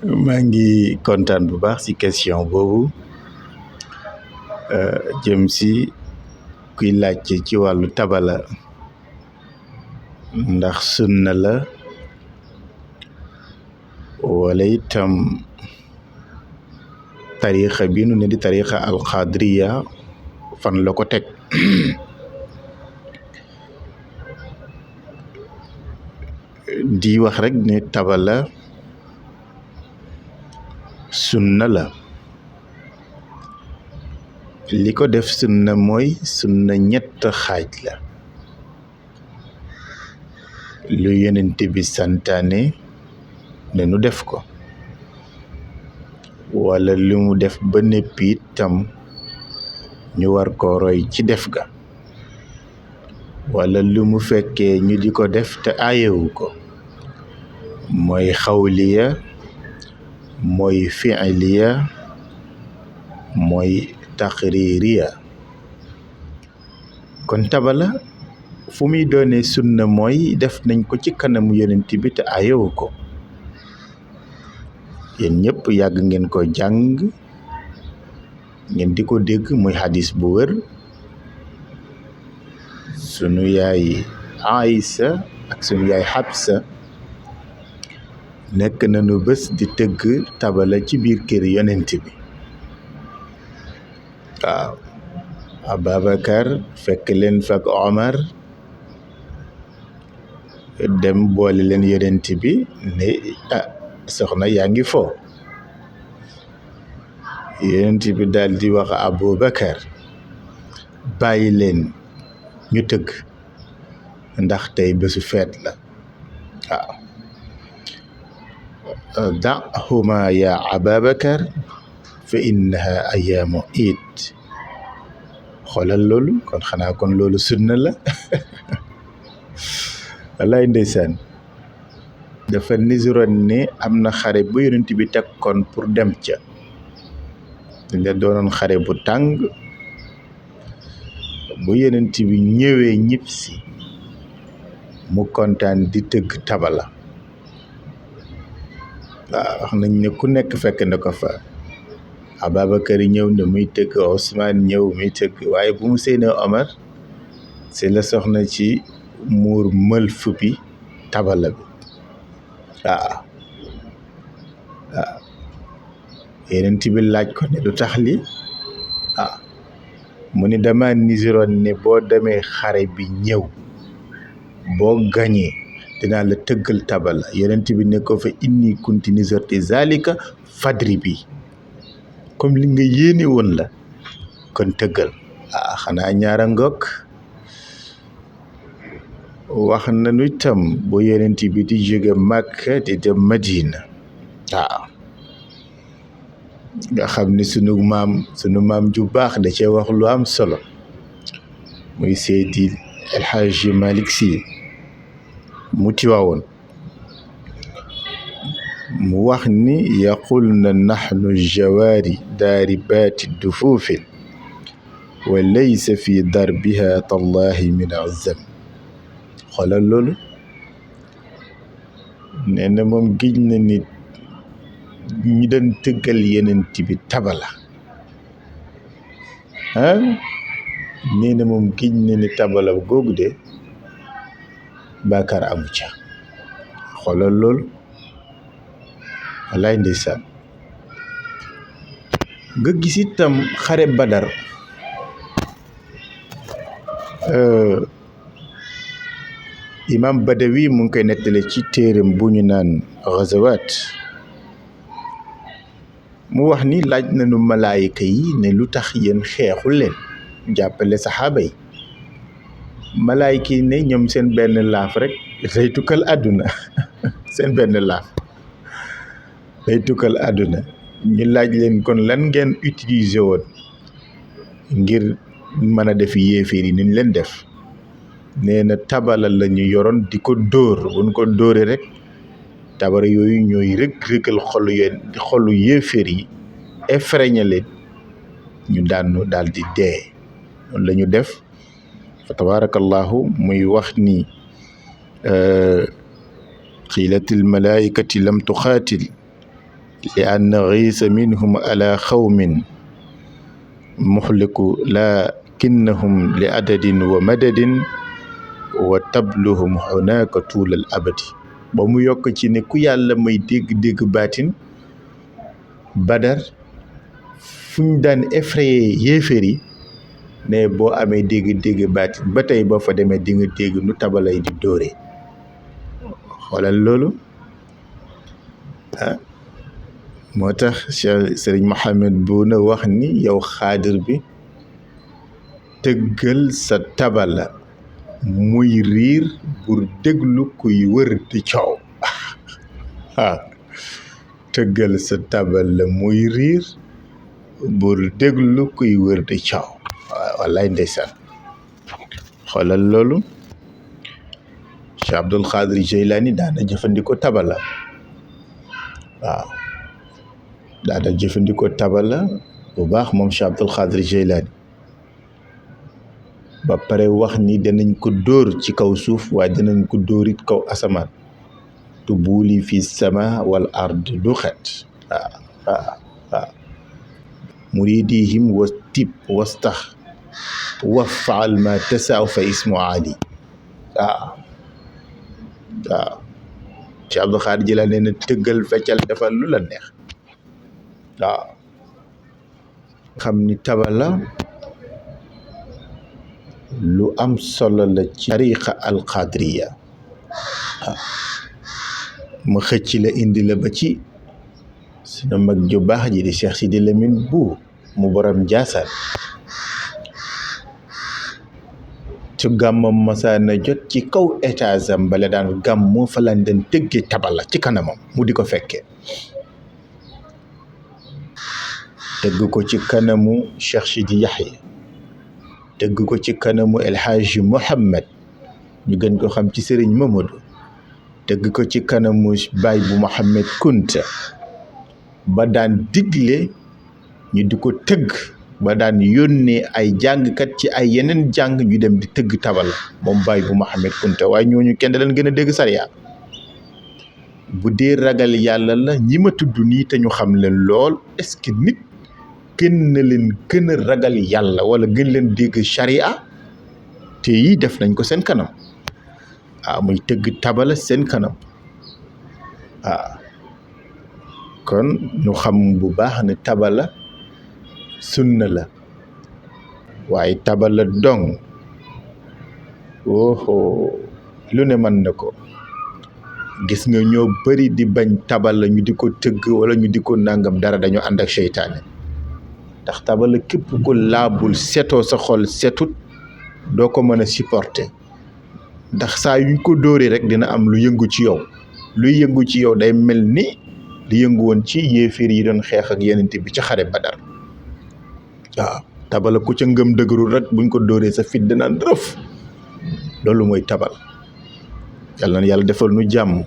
maa ngi kontaan bu baax ci question boobu jëm ci kuy laajte ci wàllu tabala ndax sunna la wala itam tariixa bi nu ne di tariixa alxadriya fan la ko teg di wax rek ne tabala sunna la li ko def sunna mooy sunna ñett xaaj la lu yonent bi santaane ne nu def ko wala lu mu def ba neppi itam ñu war ko roy ci def ga wala lu mu fekkee ñu di ko def te aayewu ko mooy xawliya mooy fi'liya mooy taqririya kon tabala fu muy doone sunna mooy def nañ ko ci kanamu yonent bi te aayewu ko yéen ñëpp yàgg ngeen ko jàng ngeen di ko dégg muy xadis bu wër sunu yaay Aïsa ak sunu yaay Xabsa nekk nañu bés di tëgg tabala ci biir kër yonent bi waaw Ababacar fekk leen fak Omar dem boole leen yonent bi ne soxna yaa ngi fo yonent bi daal di wax Aboubacar bàyyi leen ñu tëgg ndax tey bésu feet la waaw da'huma ya Ababacar fa innaha ayaamu iid xoolal loolu kon xanaa kon loolu sunna la wallaay ndeysaan dafa nisuroon ne am na xare bu yonent bi tekkoon pour dem ca nga doonoon xare bu tàng bu yonent bi ñëwee ñib si mu kontaan di tëgg tabala waaw wax nañ ne ku nekk fekk na ko fa Ababacar ñëw na muy tëgg Ousmane ñëw muy tëgg waaye bu mu séenee Omar c'est la soxna ci muur mël fuppi tabala bi waaw yonent bi laaj ko ne lu tax li mu ni dama nisiroon ne boo demee xare bi ñëw boo gañee dinaa la tëggal tabala yonent bi ne ko fa inni kunti nisarti zalika fadri bi comme li nga yéene woon la kon tëggal xanaa ñaara ngokk wax nañu itam bu yonent bi di jóge Makka di dem Madina nga xam ni sunu maam ju baax da cee wax lu am solo muy Seydi El Hadji Malick Sy mu tiwaawoon mu wax ni yaqulna nahnu jawaari daaribaati dufuufin wa laysa fi darbiha tallahi min azam xoolal loolu nee na moom giñ na nit ñi doon tëggal yenent bi tabala nee na moom giñ na ni tabala googu de baakaar amu ca xoolal loolu wallaay ndeysaan nga gis itam xare Badar imam Badawi mu ngi koy nettale ci téeram bu ñu naan Ghazawaat mu wax ni laaj nañu malaayika yi ne lu tax yéen xeexul leen jàppale saxaaba yi malaayika yi ne ñoom seen benn laaf rek day tukkal àdduna seen benn laaf day tukkal àdduna ñu laaj leen kon lan ngeen utiliser woon ngir mën a def yéeféer yi niñ leen def nee na tabala la ñu yoroon di ko dóor buñ ko dóoree rek tabara yooyu ñooy rëkkal xolu yéeféer yi effrayé leen ñu daanu daal di dee noonu la ñu def fa tabarakallahu muy wax ni qiilatil malaikati lam tuqaatil li an xiisa minhum ala xawmin muxliku lakinnahum li adadin wa madadin wa tabluhum hunaka tuulal abadi ba mu yokk ci ne ku yàlla may dégg-dégg baatin badar fu ñu daan effrayé yéeféer yi ne boo amee dégg-dégg baatin ba tey boo fa demee di nga dégg nu tabalay di dóore xoolal loolu moo tax Cheikh Sëriñ Mohamed Bouna wax ni yow xaadir bi tëggal sa tabala muy riir pour déglu kuy wër di coow tëggal sa tabala muy riir pour déglu kuy wër di coow wallaay ndeysaan xoolal loolu Cheikh Abdul Xaadir Jeylaani daana jëfandikoo tabala waaw daana jëfandikoo tabala bu baax moom Cheikh Abdul Xaadir Jeylaani ba pare wax ni danañ ko dóor ci kaw suuf waaye danañ ko dóorit kaw asamaan tu buuli fi sama wal ard du xet waaw muridihim was tib was tax wafaal ma tasaaw fa ismu ali waaw Cheikh Abdul Xaadir Jilaani nee na tëggal feccal defal lu la neex waaw xam ni tabala lu am solo la ci tariqa alqadriya ma xëcc la indi la ba ci sunu mag ju baax ji di Cheikh Sidi Lamine bu mu borom Njaasaan su gàmmam masaana jot ci kaw étage am bala daan gàmm fa lañ den tëggee tabala ci kanamam mu di ko fekkee tëgg ko ci kanamu Cheikh Sidi Yaxya tëgg ko ci kanamu El Hadji Mohammed ñu gën ko xam ci Sëriñ Mamadou tëgg ko ci kanamu baay bu Mohammed Kunta ba daan digle ñu di ko tëgg ba daan yónnee ay jàngkat ci ay yeneen jàng ñu dem di tëgg tabala moom baay bu Mohammed Kunta waaye ñooñu kenn da leen gën a dégg sariya bu dee ragal yàlla la ñi ma tudd nii te ñu xam leen lool est-ce que nit gën na leen gën a ragal yàlla wala gën leen dégg sharia te yi def nañ ko seen kanam muy tëgg tabala seen kanam kon ñu xam bu baax ne tabala sunna la waaye tabala dong lu ne mën na ko gis nga ñoo bari di bañ tabala ñu di ko tëgg wala ñu di ko nangam dara dañoo ànd ak seytaane ndax tabala képp ko laabul setoo sa xol setut doo ko mën a supporter ndax saa yuñ ko dóoree rek dina am lu yëngu ci yow luy yëngu ci yow day mel ni li yëngu woon ci yéeféer yi doon xeex ak yenent bi ci xare Badar waaw tabala ku ca ngëm dëgërul rek buñ ko dóoree sa fit dinaan rëf loolu mooy tabal yàlla na yàlla defal nu jàmm